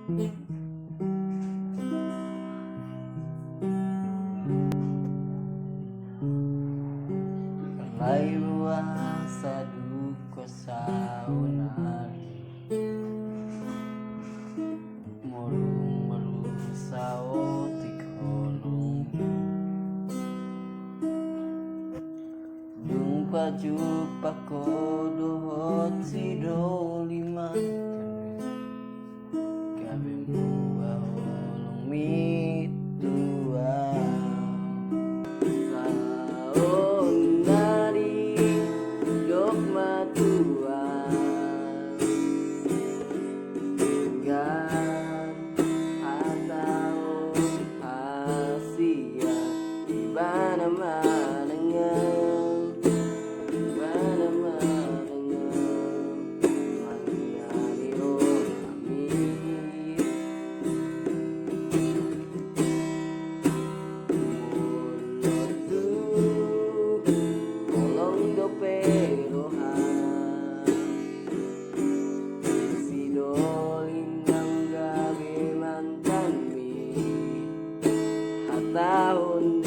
Lai buasa duko saunari murung sao tikolong jumpa jumpa kodohot si dolima gabe mua holong mitua saon nari dok matua gan atau asia di mana manengan tahun